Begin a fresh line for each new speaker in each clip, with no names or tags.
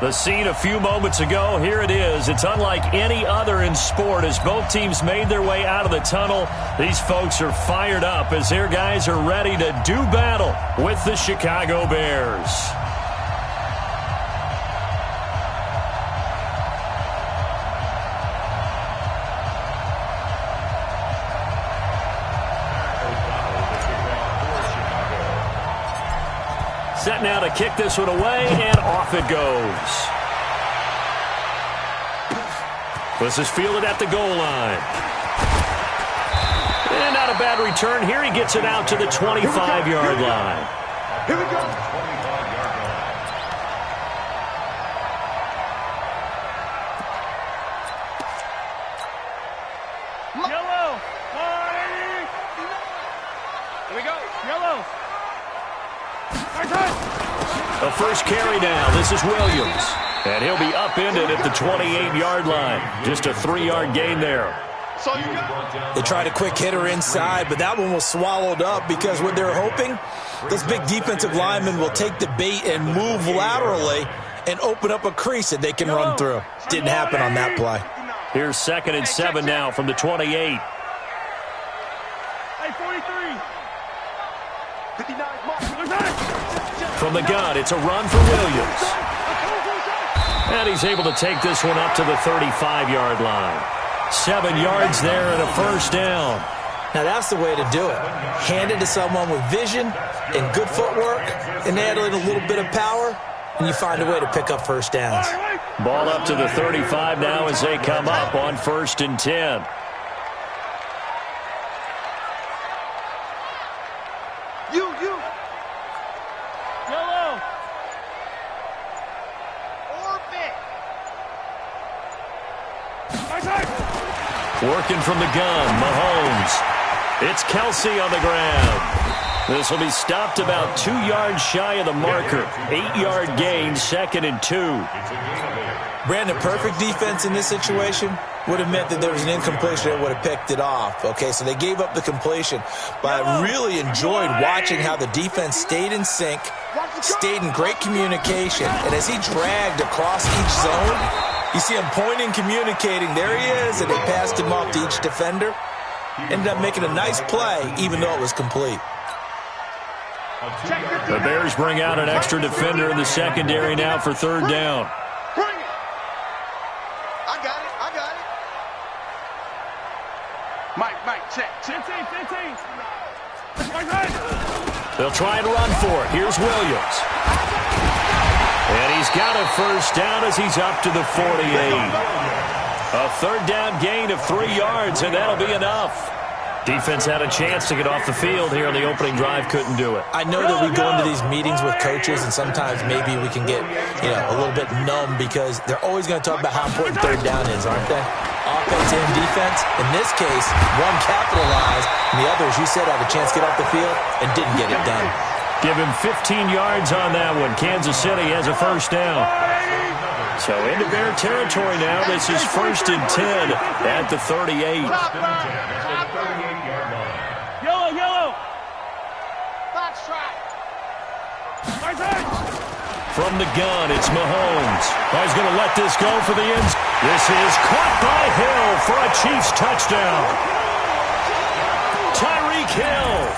The scene a few moments ago, here it is. It's unlike any other in sport as both teams made their way out of the tunnel. These folks are fired up as their guys are ready to do battle with the Chicago Bears. Set now to kick this one away, and off it goes. This is fielded at the goal line. And not a bad return here. He gets it out to the 25-yard line.
Here we go.
Yellow. Here we go. Yellow.
The first carry now. This is Williams. And he'll be upended at the 28-yard line. Just a 3-yard gain there.
They tried a quick hitter inside, but that one was swallowed up because what they're hoping, those big defensive linemen will take the bait and move laterally and open up a crease that they can run through. Didn't happen on that play.
Here's 2nd and 7 now from the 28.
Hey, 43. 59.
From the gun, it's a run for Williams. And he's able to take this one up to the 35-yard line. 7 yards there and a first down.
Now that's the way to do it. Hand it to someone with vision and good footwork and add in a little bit of power, and you find a way to pick up first downs.
Ball up to the 35 now as they come up on 1st and 10.
Yellow.
Working from the gun, Mahomes. It's Kelsey on the ground. This will be stopped about 2 yards shy of the marker. 8-yard gain, 2nd and 2.
Brandon, perfect defense in this situation would have meant that there was an incompletion that would have picked it off. Okay, so they gave up the completion. But I really enjoyed watching how the defense stayed in sync, stayed in great communication. And as he dragged across each zone, you see him pointing, communicating. There he is, and they passed him off to each defender. Ended up making a nice play, even though it was complete.
The Bears bring out an extra defender in the secondary now for 3rd down.
Mike, check. 15.
They'll try and run for it. Here's Williams. And he's got a first down as he's up to the 48. A 3rd down gain of 3 yards, and that'll be enough. Defense had a chance to get off the field here on the opening drive, couldn't do it.
I know that we go into these meetings with coaches, and sometimes maybe we can get, a little bit numb because they're always going to talk about how important 3rd down is, aren't they? Offense and defense. In this case, one capitalized, and the other, as you said, had a chance to get off the field and didn't get it done.
Give him 15 yards on that one. Kansas City has a first down. So into Bear territory now. This is 1st and 10 at the 38.
Yellow.
From the gun, it's Mahomes. He's going to let this go for the end. This is caught by Hill for a Chiefs touchdown. Tyreek Hill,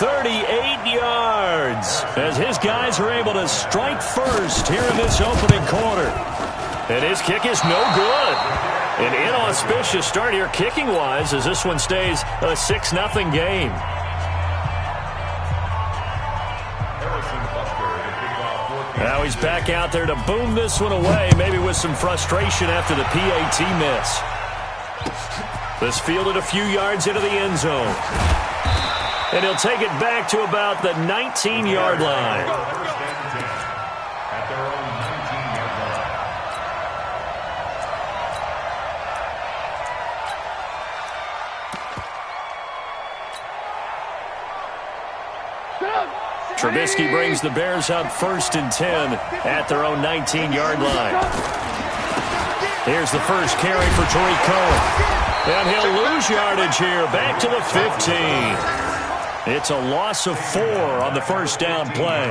38 yards, as his guys are able to strike first here in this opening quarter. And his kick is no good. An inauspicious start here kicking-wise as this one stays a 6-0 game. Now he's back out there to boom this one away, maybe with some frustration after the PAT miss. This fielded a few yards into the end zone. And he'll take it back to about the 19-yard line. Trubisky brings the Bears up 1st and 10 at their own 19-yard line. Here's the first carry for Tariq Cohen. And he'll lose yardage here, back to the 15. It's a loss of 4 on the first down play.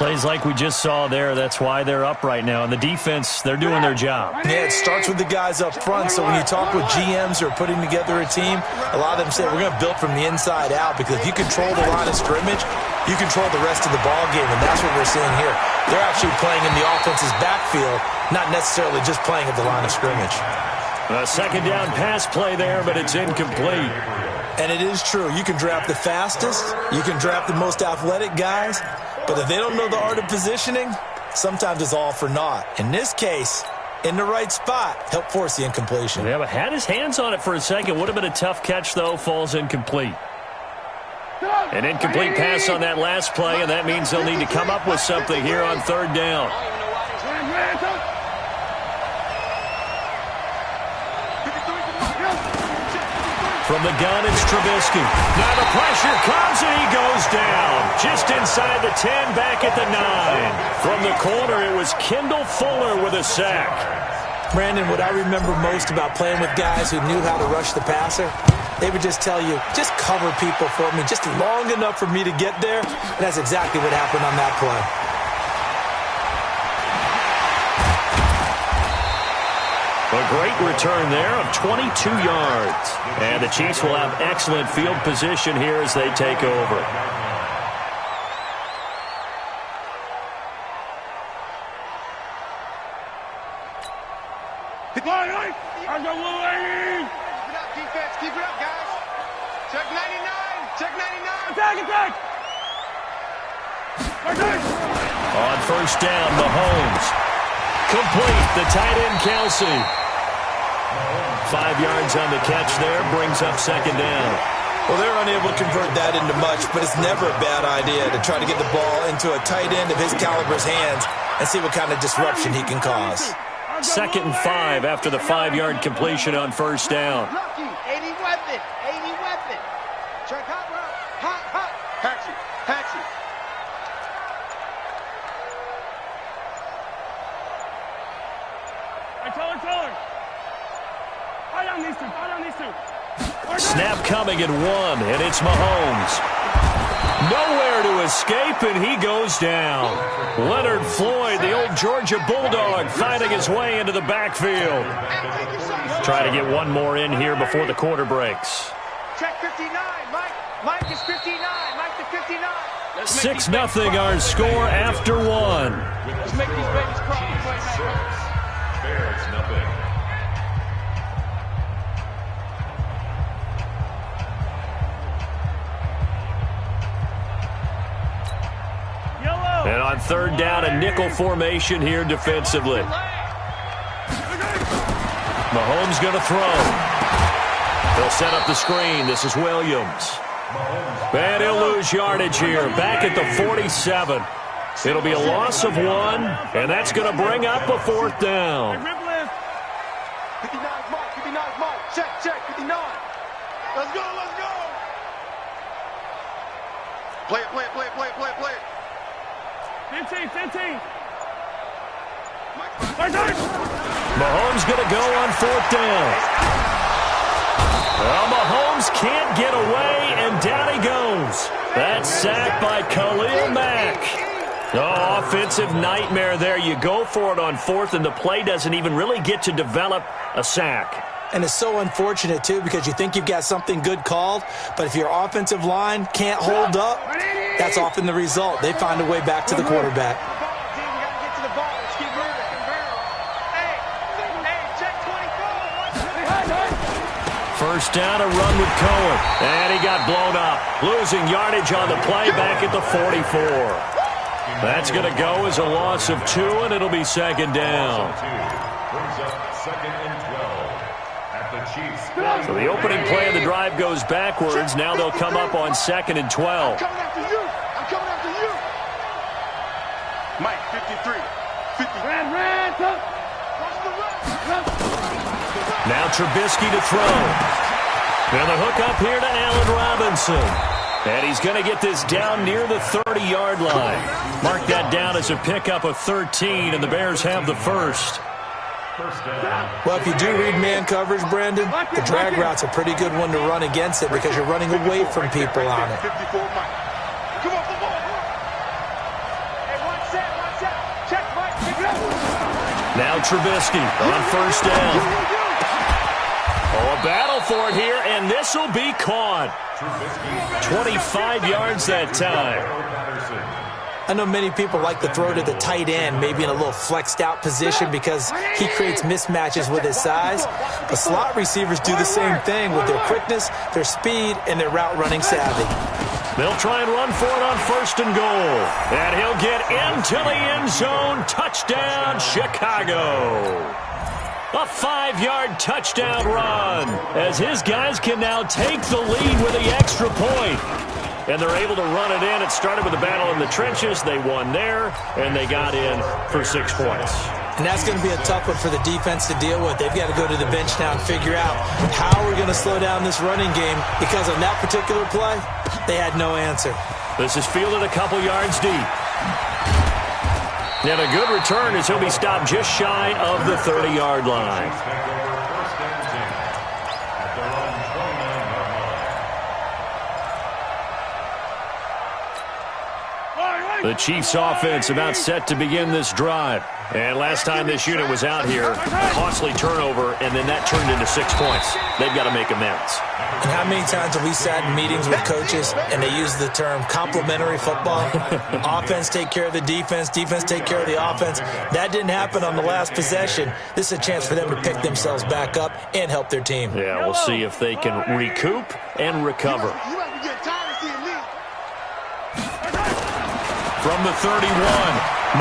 Plays like we just saw there, that's why they're up right now. And the defense, they're doing their job.
Yeah, it starts with the guys up front. So when you talk with GMs who are putting together a team, a lot of them say we're going to build from the inside out, because if you control the line of scrimmage, you control the rest of the ball game, and that's what we're seeing here. They're actually playing in the offense's backfield, not necessarily just playing at the line of scrimmage.
A second down pass play there, but it's incomplete.
And it is true. You can draft the fastest, you can draft the most athletic guys, but if they don't know the art of positioning, sometimes it's all for naught. In this case, in the right spot, help force the incompletion.
Yeah, but had his hands on it for a second. Would have been a tough catch, though. Falls incomplete. An incomplete pass on that last play, and that means they'll need to come up with something here on third down. From the gun, it's Trubisky. Now the pressure comes, and he goes down. Just inside the 10, back at the 9. From the corner, it was Kendall Fuller with a sack.
Brandon, what I remember most about playing with guys who knew how to rush the passer, they would just tell you, just cover people for me, just long enough for me to get there. And that's exactly what happened on that play.
A great return there of 22 yards. And the Chiefs will have excellent field position here as they take over.
Keep it up, defense. Keep it up, guys. Check 99. Check 99. Attack.
On first down, Mahomes. Complete, the tight end, Kelsey. 5 yards on the catch there, brings up second down.
Well, they're unable to convert that into much, but it's never a bad idea to try to get the ball into a tight end of his caliber's hands and see what kind of disruption he can cause.
2nd and 5 after the 5-yard completion on first down.
Lucky, 80 weapon. Check hot route. Hot. Patchy. Tell her. I don't need to.
Snap coming at 1, and it's Mahomes. Nowhere to escape, and he goes down. Leonard Floyd, the old Georgia Bulldog, finding his way into the backfield. Try to get one more in here before the quarter breaks.
Check 59, Mike is 59, Mike to 59.
6-0 our score after 1.
Let's make these babies cry.
Bears nothing.
And on third down, a nickel formation here defensively. Mahomes going to throw. They'll set up the screen. This is Williams. And he'll lose yardage here. Back at the 47. It'll be a loss of 1, and that's going to bring up a 4th down.
59 Mike. Check, 59. Let's go. Play it. 15.
Mahomes going to go on 4th down. Well, Mahomes can't get away, and down he goes. That's sacked by Khalil Mack. Oh, offensive nightmare there. You go for it on 4th, and the play doesn't even really get to develop a sack.
And it's so unfortunate, too, because you think you've got something good called, but if your offensive line can't hold up, that's often the result. They find a way back to the quarterback.
First down, a run with Cohen. And he got blown up. Losing yardage on the play back at the 44. That's going to go as a loss of 2, and it'll be second down.
Brings up 2nd and 12 at the Chiefs.
So the opening play of the drive goes backwards. Now they'll come up on 2nd and 12.
I'm coming after you. Mike, 53. 50. Ran.
Now Trubisky to throw. And the hook up here to Allen Robinson. And he's going to get this down near the 30-yard line. Mark that down as a pickup of 13, and the Bears have the first.
Well, if you do read man coverage, Brandon, the drag route's a pretty good one to run against it because you're running away from people on it.
54 Mike. Come on. Hey, watch
Now Trubisky on first down. Oh, a battle for it here, and this will be caught. 25 yards that time.
I know many people like to throw to the tight end, maybe in a little flexed out position because he creates mismatches with his size. But slot receivers do the same thing with their quickness, their speed, and their route running savvy.
They'll try and run for it on first and goal. And he'll get into the end zone. Touchdown, Chicago. A 5-yard touchdown run as his guys can now take the lead with the extra point. And they're able to run it in. It started with a battle in the trenches. They won there, and they got in for 6 points.
And that's going to be a tough one for the defense to deal with. They've got to go to the bench now and figure out how we're going to slow down this running game, because on that particular play, they had no answer.
This is fielded a couple yards deep. And a good return as he'll be stopped just shy of the 30-yard line. The Chiefs offense about set to begin this drive. And last time this unit was out here, a costly turnover, and then that turned into 6 points. They've got to make amends.
And how many times have we sat in meetings with coaches and they use the term complementary football? Offense take care of the defense, defense take care of the offense. That didn't happen on the last possession. This is a chance for them to pick themselves back up and help their team.
Yeah, we'll see if they can recoup and recover. From the 31,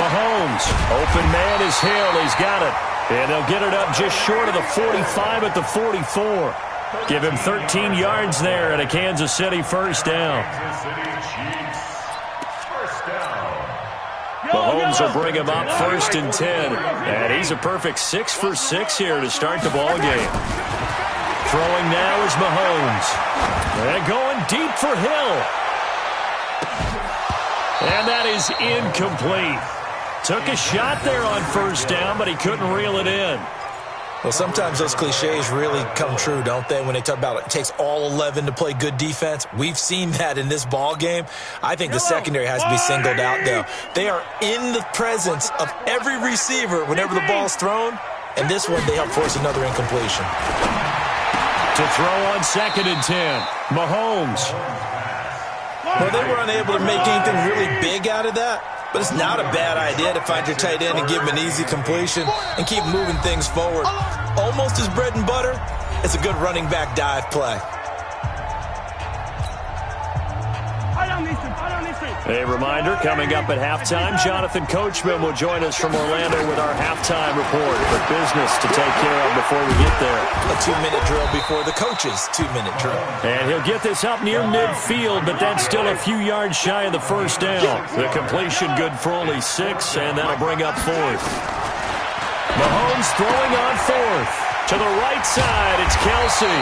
Mahomes. Open man is Hill. He's got it. And they'll get it up just short of the 45 at the 44. Give him 13 yards there and a Kansas City first down. Mahomes will bring him up first and 10. And he's a perfect 6 for 6 here to start the ball game. Throwing now is Mahomes. And going deep for Hill. And that is incomplete. Took a shot there on first down, but he couldn't reel it in.
Well, sometimes those cliches really come true, don't they, when they talk about it takes all 11 to play good defense. We've seen that in this ball game. I think the secondary has to be singled out, though. They are in the presence of every receiver whenever the ball's thrown, and this one they help force another incompletion.
To throw on second and 10, Mahomes.
Well, they were unable to make anything really big out of that, but it's not a bad idea to find your tight end and give him an easy completion and keep moving things forward. Almost as bread and butter, it's a good running back dive play.
A reminder, coming up at halftime, Jonathan Coachman will join us from Orlando with our halftime report. But business to take care of before we get there.
A 2-minute drill before the coach's 2-minute drill.
And he'll get this up near midfield, but that's still a few yards shy of the first down. The completion good for only 6, and that'll bring up fourth. Mahomes throwing on fourth. To the right side, it's Kelsey.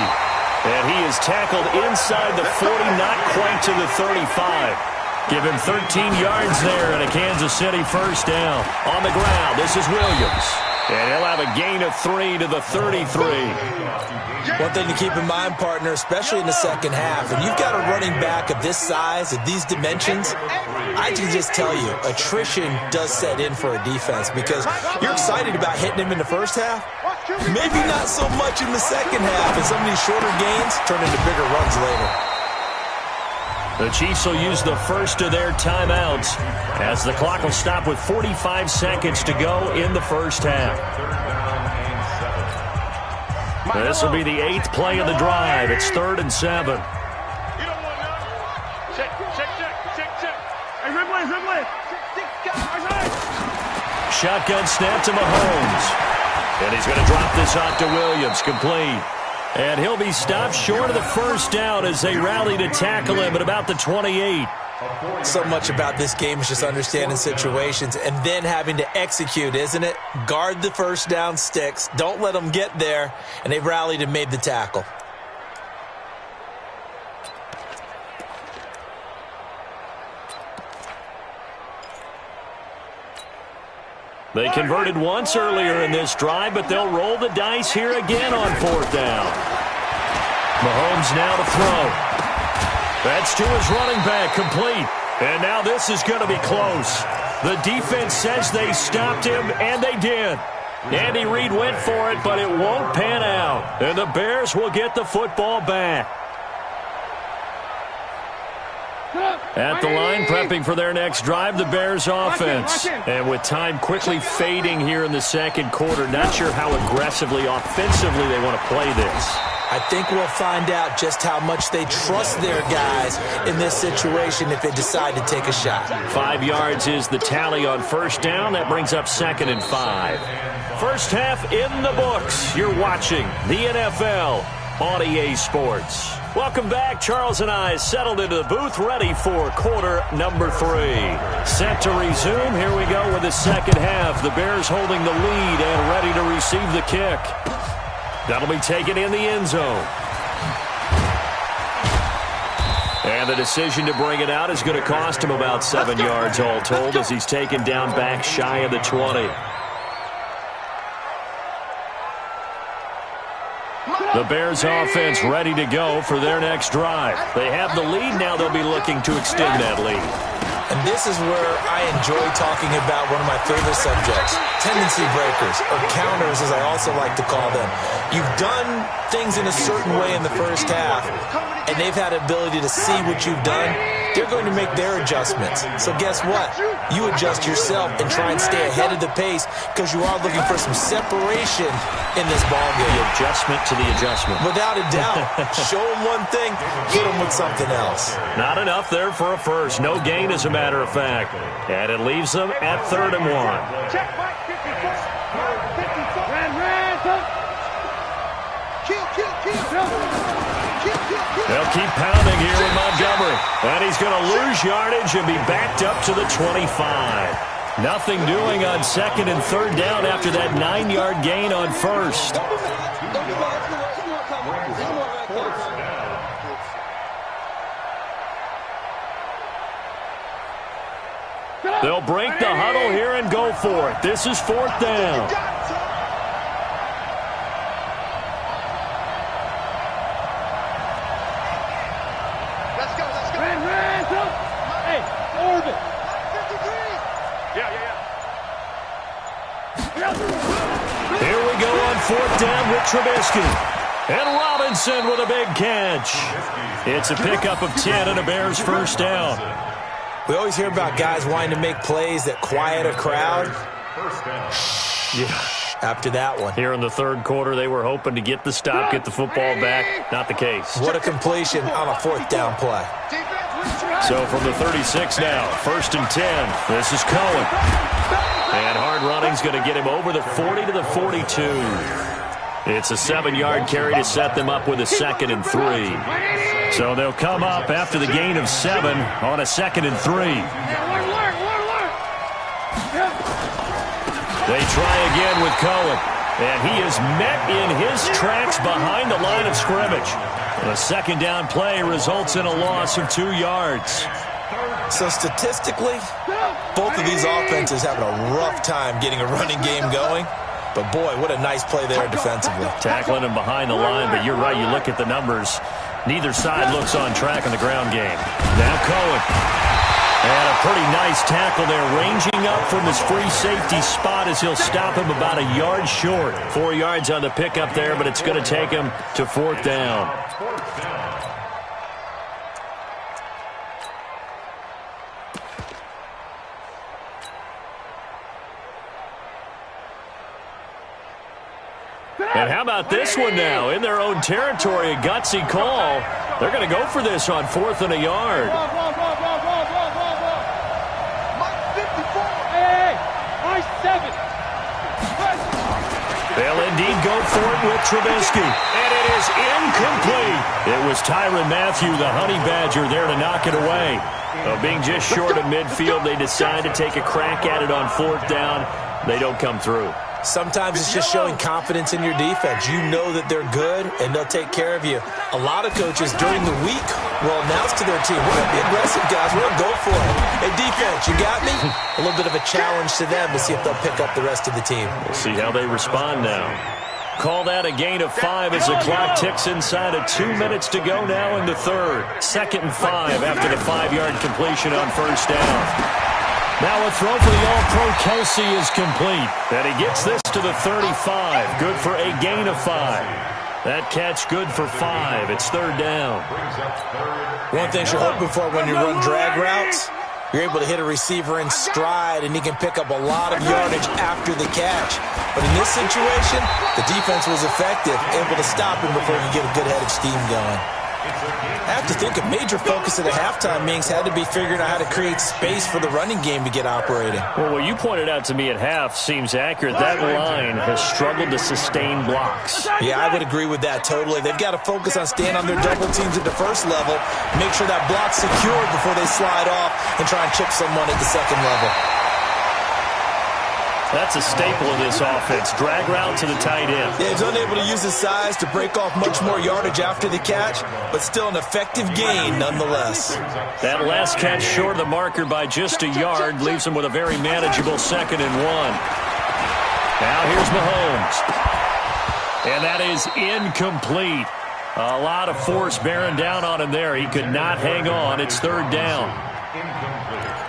And he is tackled inside the 40, not quite to the 35. Give him 13 yards there and a Kansas City first down. On the ground, this is Williams. And he'll have a gain of 3 to the 33.
One thing to keep in mind, partner, especially in the second half, when you've got a running back of this size, of these dimensions, I can just tell you, attrition does set in for a defense because you're excited about hitting him in the first half. Maybe not so much in the second half, and some of these shorter gains turn into bigger runs later.
The Chiefs will use the first of their timeouts as the clock will stop with 45 seconds to go in the first half. This will be the 8th play of the drive. It's 3rd and 7. Shotgun snap to Mahomes. And he's going to drop this off to Williams, complete. And he'll be stopped short of the first down as they rally to tackle him at about the 28.
So much about this game is just understanding situations and then having to execute, isn't it? Guard the first down sticks. Don't let them get there. And they've rallied and made the tackle.
They converted once earlier in this drive, but they'll roll the dice here again on 4th down. Mahomes now to throw. That's to his running back, complete. And now this is going to be close. The defense says they stopped him, and they did. Andy Reid went for it, but it won't pan out. And the Bears will get the football back. At the line, prepping for their next drive, the Bears offense. And with time quickly fading here in the second quarter, not sure how aggressively, offensively they want to play this.
I think we'll find out just how much they trust their guys in this situation if they decide to take a shot.
5 yards is the tally on first down. That brings up 2nd and 5. First half in the books. You're watching the NFL on EA Sports. Welcome back. Charles and I settled into the booth, ready for quarter number 3. Set to resume. Here we go with the second half. The Bears holding the lead and ready to receive the kick. That'll be taken in the end zone. And the decision to bring it out is going to cost him about 7 yards all told as he's taken down back shy of the 20. The Bears offense ready to go for their next drive. They have the lead. Now they'll be looking to extend that lead.
And this is where I enjoy talking about one of my favorite subjects, tendency breakers, or counters as I also like to call them. You've done things in a certain way in the first half, and they've had the ability to see what you've done. They're going to make their adjustments. So guess what? You adjust yourself and try and stay ahead of the pace because you are looking for some separation in this ballgame.
The adjustment to the adjustment.
Without a doubt. Show them one thing, hit them with something else.
Not enough there for a first. No gain, as a matter of fact. And it leaves them at 3rd and 1.
Check, Mike, 54.
They'll keep pounding here with Montgomery. And he's going to lose yardage and be backed up to the 25. Nothing doing on 2nd and 3rd down after that 9-yard gain on first. They'll break the huddle here and go for it. This is 4th down. Here we go on 4th down with Trubisky. And Robinson with a big catch. It's a pickup of 10 and a Bears first down.
We always hear about guys wanting to make plays that quiet a crowd. After that one.
Here in the 3rd quarter, they were hoping to get the stop, get the football back. Not the case.
What a completion on a 4th down play.
So from the 36 now, 1st and 10. This is Cohen. And hard running's going to get him over the 40 to the 42. It's a 7-yard carry to set them up with a 2nd and 3. So they'll come up after the gain of 7 on a 2nd and 3. They try again with Cohen. And he is met in his tracks behind the line of scrimmage. The 2nd down play results in a loss of 2 yards.
So statistically, both of these offenses having a rough time getting a running game going. But, boy, what a nice play there defensively.
Tackling him behind the line, but you're right. You look at the numbers. Neither side looks on track in the ground game. Now Cohen. And a pretty nice tackle there, ranging up from his free safety spot as he'll stop him about a yard short. 4 yards on the pickup there, but it's going to take him to 4th down. And how about this one now? In their own territory, a gutsy call. They're going to go for this on 4th and a yard. They'll indeed go for it with Trubisky. And it is incomplete. It was Tyrann Mathieu, the Honey Badger, there to knock it away. Being just short of midfield, they decide to take a crack at it on 4th down. They don't come through.
Sometimes it's just showing confidence in your defense. You know that they're good, and they'll take care of you. A lot of coaches during the week will announce to their team, we're going to be aggressive, guys. We're going to go for it. Hey, defense, you got me? A little bit of a challenge to them to see if they'll pick up the rest of the team.
We'll see how they respond now. Call that a gain of 5 as the clock ticks inside of 2 minutes to go now in the 3rd. 2nd and 5 after the 5-yard completion on 1st down. Now a throw for the All-Pro Kelsey is complete. And he gets this to the 35. Good for a gain of 5. That catch good for 5. It's third down.
One thing you're hoping for when you run drag routes, you're able to hit a receiver in stride, and he can pick up a lot of yardage after the catch. But in this situation, the defense was effective, able to stop him before he could get a good head of steam going. I have to think a major focus at the halftime meetings had to be figuring out how to create space for the running game to get operating.
Well, what you pointed out to me at half seems accurate. That line has struggled to sustain blocks.
Yeah, I would agree with that totally. They've got to focus on staying on their double teams at the first level, make sure that block's secured before they slide off and try and chip someone at the second level.
That's a staple of this offense. Drag route to the tight end.
Yeah, he's unable to use his size to break off much more yardage after the catch, but still an effective gain nonetheless.
That last catch short of the marker by just a yard leaves him with a very manageable 2nd and 1. Now here's Mahomes. And that is incomplete. A lot of force bearing down on him there. He could not hang on. It's third down.
Incomplete.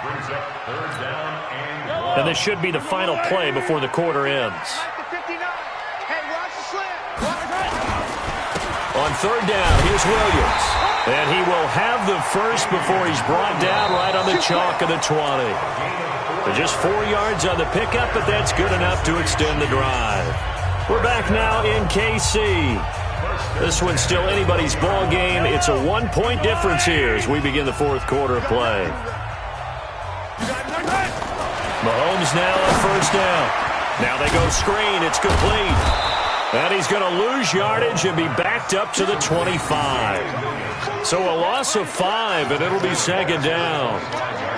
Brings up third down and
And this should be the final play before the quarter ends. On third down, here's Williams. And he will have the first before he's brought down right on the chalk of the 20. So just 4 yards on the pickup, but that's good enough to extend the drive. We're back now in KC. This one's still anybody's ball game. It's a 1-point difference here as we begin the fourth quarter of play. Mahomes now on first down. Now they go screen. It's complete. And he's going to lose yardage and be backed up to the 25. So a loss of 5, and it'll be second down.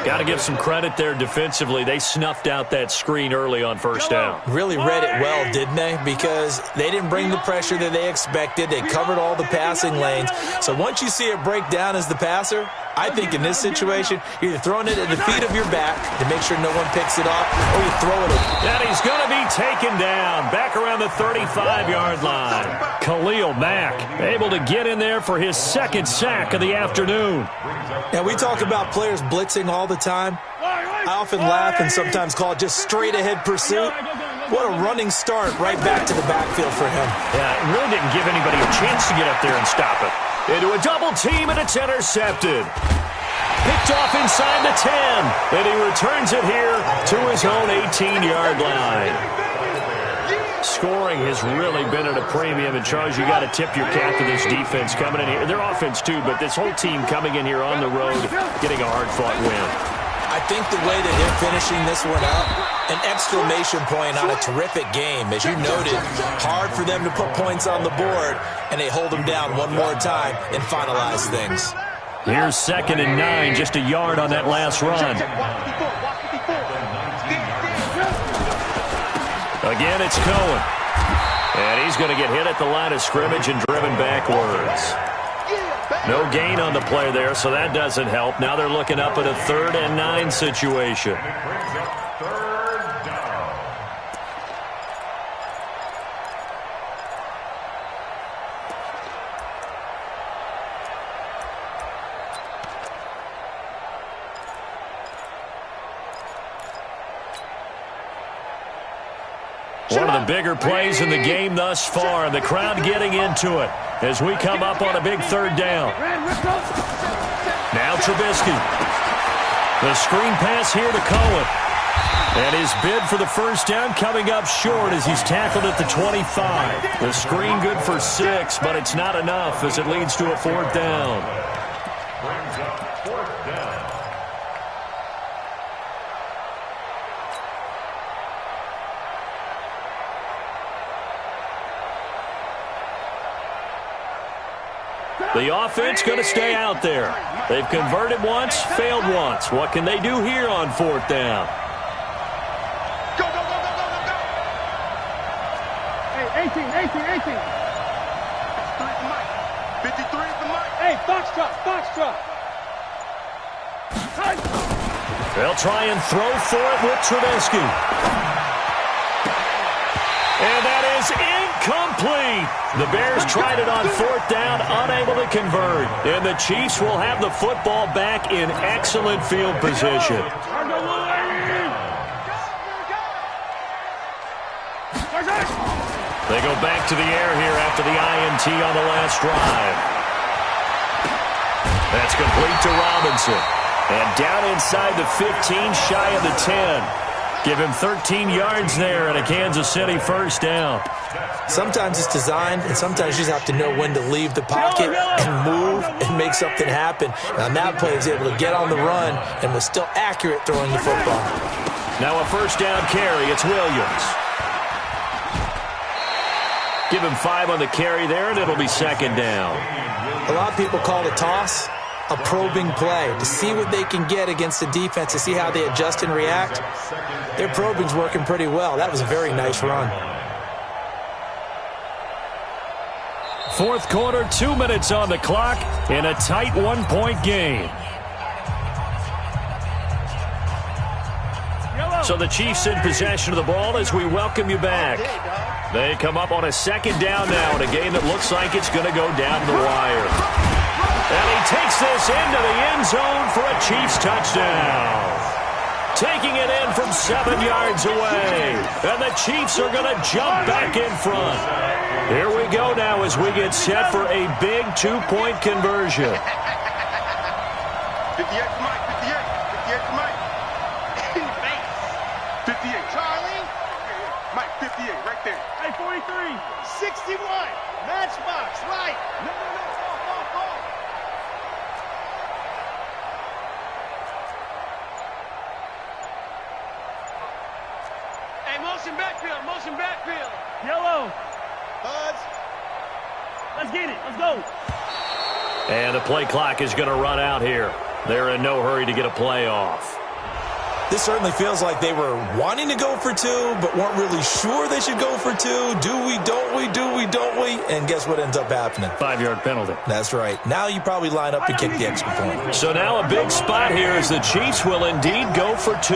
Got to give some credit there defensively. They snuffed out that screen early on first down.
Really read it well, didn't they? Because they didn't bring the pressure that they expected. They covered all the passing lanes. So once you see it break down as the passer, I think in this situation, you're either throwing it at the feet of your back to make sure no one picks it off, or you throw it at.
And he's going to be taken down back around the 35-yard line. Khalil Mack able to get in there for his second sack of the afternoon.
Now, we talk about players blitzing all the time. I often laugh and sometimes call it just straight-ahead pursuit. What a running start right back to the backfield for him.
Yeah, it really didn't give anybody a chance to get up there and stop it. Into a double team, and it's intercepted. Picked off inside the 10, and he returns it here to his own 18-yard line. Scoring has really been at a premium, and Charles, you got to tip your cap to this defense coming in here. Their offense, too, but this whole team coming in here on the road, getting a hard-fought win.
I think the way that they're finishing this one up, an exclamation point on a terrific game. As you noted, hard for them to put points on the board, and they hold them down one more time and finalize things.
Here's 2nd and 9, just a yard on that last run. Again, it's Cohen. And he's going to get hit at the line of scrimmage and driven backwards. No gain on the play there, so that doesn't help. Now they're looking up at a 3rd and 9 situation. One of the bigger plays in the game thus far, and the crowd getting into it as we come up on a big 3rd down. Now Trubisky. The screen pass here to Cohen. And his bid for the first down coming up short as he's tackled at the 25. The screen good for 6, but it's not enough as it leads to a 4th down.
brings up 4th down.
The offense going to stay out there. They've converted once, failed once. What can they do here on 4th down?
Go, go, go, go, go, go, go. Hey, 18. 53 is the mic. Hey, Foxtrot.
They'll try and throw for it with Trubisky. And that is is incomplete. The Bears tried it on fourth down, unable to convert. And the Chiefs will have the football back in excellent field position. They go back to the air here after the INT on the last drive. That's complete to Robinson. And down inside the 15, shy of the 10. Give him 13 yards there and a Kansas City first down.
Sometimes it's designed, and sometimes you just have to know when to leave the pocket and move and make something happen. And on that play, he was able to get on the run and was still accurate throwing the football.
Now a first down carry. It's Williams. Give him 5 on the carry there, and it'll be second down.
A lot of people call the toss a probing play to see what they can get against the defense, to see how they adjust and react. Their probing's working pretty well. That was a very nice run.
Fourth quarter, 2 minutes on the clock in a tight 1-point game. So the Chiefs in possession of the ball as we welcome you back. They come up on a second down now in a game that looks like it's going to go down to the wire. And he takes this into the end zone for a Chiefs touchdown. Taking it in from 7 yards away. And the Chiefs are going to jump back in front. Here we go now as we get set for a big 2-point conversion.
58 to Mike, 58 to Mike. In the face. 58. Charlie. Mike, 58, right there. Hey, 43. 61. Matchbox, right. No. Hey, motion backfield. Yellow. Buzz. Let's get it. Let's go.
And the play clock is going to run out here. They're in no hurry to get a play off.
This certainly feels like they were wanting to go for 2, but weren't really sure they should go for 2. Do we, don't we, do we, don't we? And guess what ends up happening?
5-yard penalty.
That's right. Now you probably line up and kick the extra point.
So now a big spot here as the Chiefs will indeed go for 2.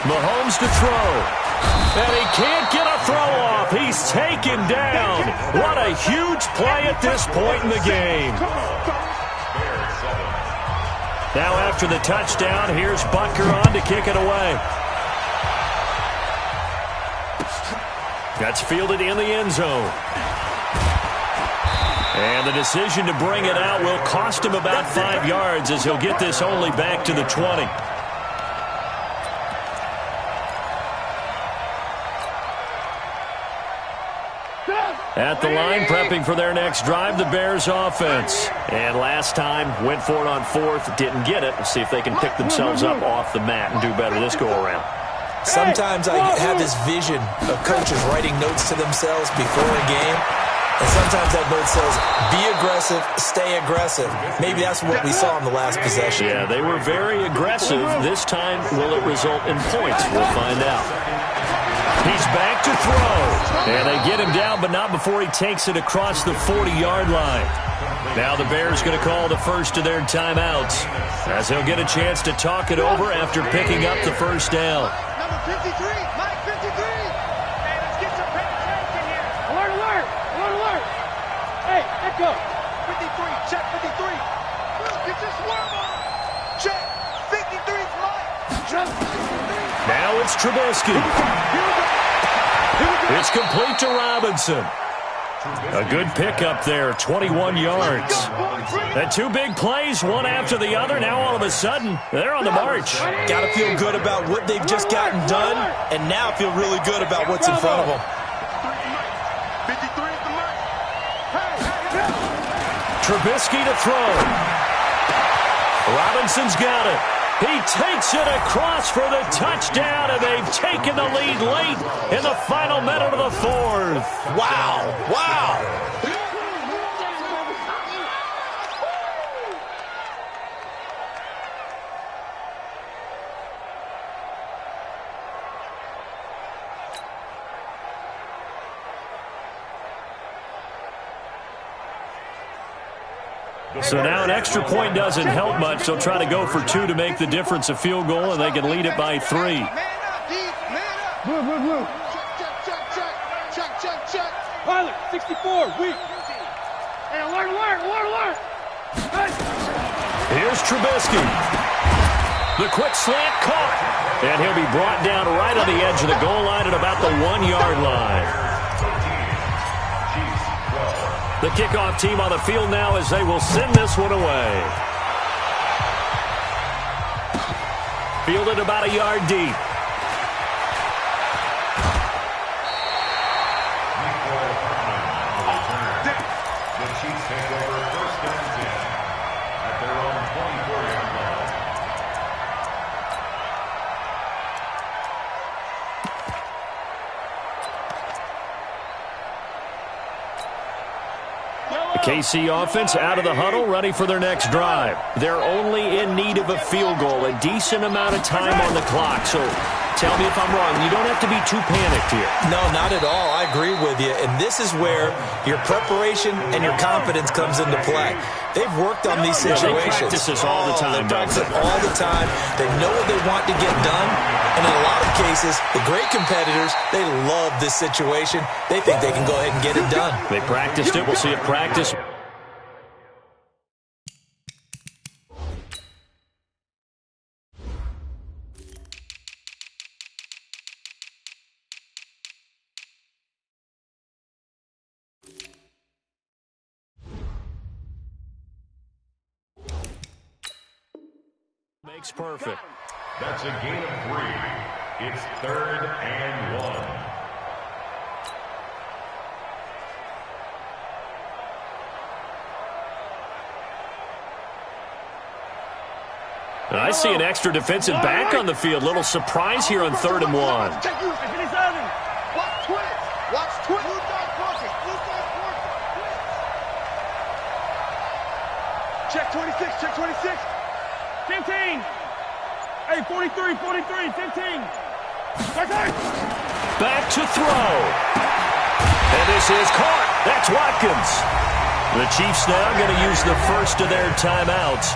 Mahomes to throw. And he can't get a throw off. He's taken down. What a huge play at this point in the game. Now after the touchdown, here's Butker on to kick it away. That's fielded in the end zone. And the decision to bring it out will cost him about 5 yards as he'll get this only back to the 20. At the line, prepping for their next drive, the Bears offense. And last time, went for it on fourth, didn't get it. Let's see if they can pick themselves up off the mat and do better this go-around.
Sometimes I have this vision of coaches writing notes to themselves before a game. And sometimes that note says, be aggressive, stay aggressive. Maybe that's what we saw in the last possession.
Yeah, they were very aggressive. This time, will it result in points? We'll find out. He's back to throw. And they get him down, but not before he takes it across the 40-yard line. Now the Bears going to call the first of their timeouts as he'll get a chance to talk it over after picking up the first down.
Number 53, Mike 53. Hey, let's get some penetration here. Alert, alert, alert, alert. Hey, let go. 53, check 53. Get your swerve on. Check. 53's Mike. Check 53.
Now it's Trubisky. It's complete to Robinson. A good pickup there, 21 yards. And 2 big plays, one after the other. Now all of a sudden, they're on the march.
Got to feel good about what they've just gotten done, and now feel really good about what's in front of them.
53 is the mark.
Trubisky to throw. Robinson's got it. He takes it across for the touchdown, and they've taken the lead late in the final minute of the fourth.
Wow, wow.
So now an extra point doesn't help much. They'll try to go for 2 to make the difference a field goal, and they can lead it by 3.
Man up, D. Man up. Blue. Check. Pilot, 64, weak. Hey, alert.
Here's Trubisky. The quick slant caught. And he'll be brought down right on the edge of the goal line at about the 1-yard line. The kickoff team on the field now as they will send this one away. Fielded about a yard deep.
The Chiefs take over first and 10 at their own 24-yard line.
The KC offense out of the huddle, ready for their next drive. They're only in need of a field goal, a decent amount of time on the clock. So tell me if I'm wrong. You don't have to be too panicked here.
No, not at all. I agree with you. And this is where your preparation and your confidence comes into play. They've worked on these situations.
They practice this all the time.
They practice it all the time. They know what they want to get done. And in a lot of cases, the great competitors, they love this situation. They think they can go ahead and get it done.
They practiced it. We'll see it practice. Makes perfect.
That's a gain of 3. It's 3rd and 1.
I see an extra defensive back on the field. Little surprise here on 3rd and 1.
Watch twist. Check 26. 15. Hey, 43, 15.
Back to throw. And this is caught. That's Watkins. The Chiefs now going to use the first of their timeouts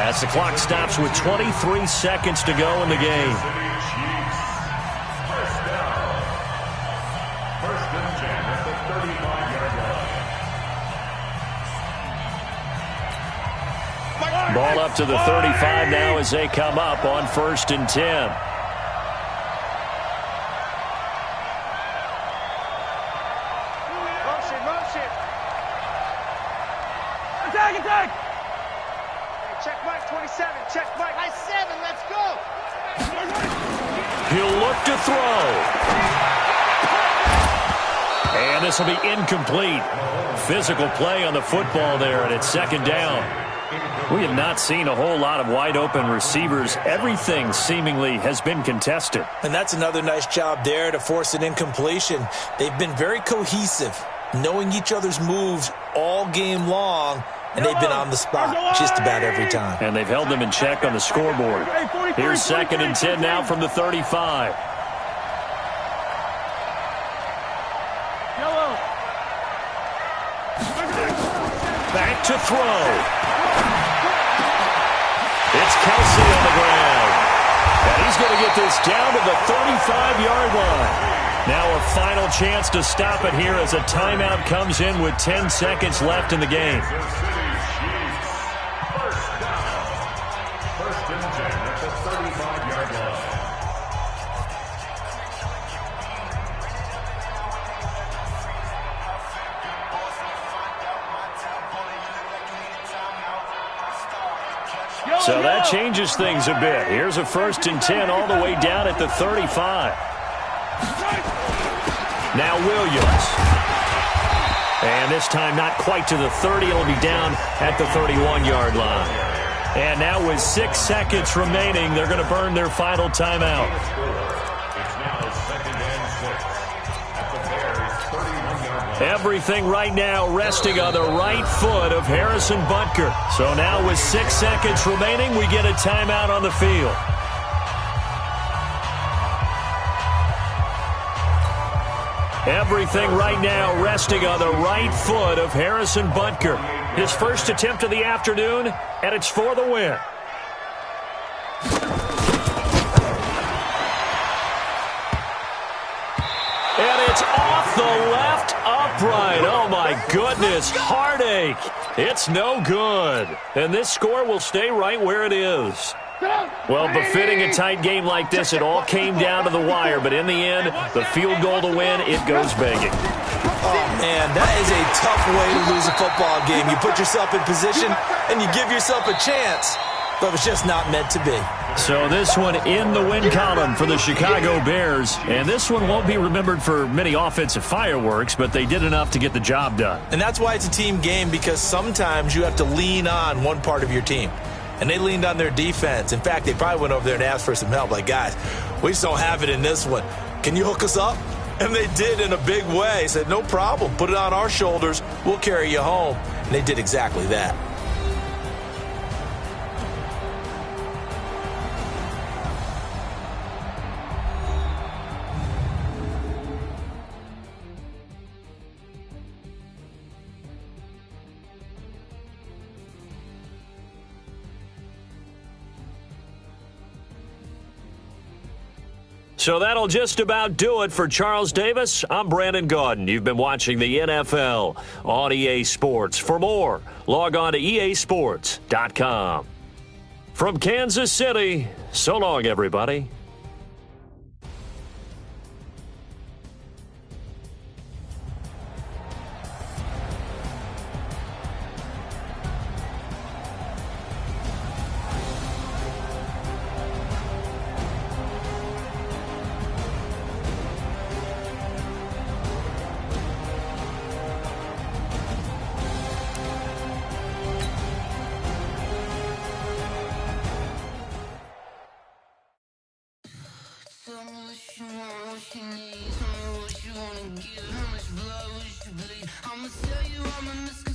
as the clock stops with 23 seconds to go in the game.
First down. First and 10 at the 35-yard line.
Ball up to the 35 now as they come up on 1st and 10.
Motion. Attack. Check Mike, 27. Check Mike. High 7, let's go.
He'll look to throw. And this will be incomplete. Physical play on the football there, and it's 2nd down. We have not seen a whole lot of wide-open receivers. Everything seemingly has been contested.
And that's another nice job there to force an incompletion. They've been very cohesive, knowing each other's moves all game long, and they've been on the spot just about every time.
And they've held them in check on the scoreboard. Here's 2nd and 10 now from the 35. Back to throw. It's Kelsey on the ground. And he's going to get this down to the 35-yard line. Now a final chance to stop it here as a timeout comes in with 10 seconds left in the game.
First down. First and 10 at the 35-yard line.
So that changes things a bit. Here's a 1st and 10 all the way down at the 35. Now Williams. And this time not quite to the 30. It'll be down at the 31-yard line. And now with 6 seconds remaining, they're going to burn their final timeout.
It's now 2nd and 6 at the Bears' 31-yard line.
Everything right now resting on the right foot of Harrison Butker. So now with 6 seconds remaining, we get a timeout on the field. Everything right now resting on the right foot of Harrison Butker. His first attempt of the afternoon, and it's for the win. And it's off the left upright. Oh, my goodness. Heartache. It's no good. And this score will stay right where it is. Well, befitting a tight game like this, it all came down to the wire. But in the end, the field goal to win, it goes begging.
Oh, man, that is a tough way to lose a football game. You put yourself in position, and you give yourself a chance. But it's just not meant to be.
So this one in the win column for the Chicago Bears. And this one won't be remembered for many offensive fireworks, but they did enough to get the job done.
And that's why it's a team game, because sometimes you have to lean on one part of your team. And they leaned on their defense. In fact, they probably went over there and asked for some help. Like, guys, we just don't have it in this one. Can you hook us up? And they did in a big way. Said, no problem. Put it on our shoulders. We'll carry you home. And they did exactly that.
So that'll just about do it for Charles Davis. I'm Brandon Gaudin. You've been watching the NFL on EA Sports. For more, log on to easports.com. From Kansas City, so long, everybody.
I'ma tell you I'm in the sky.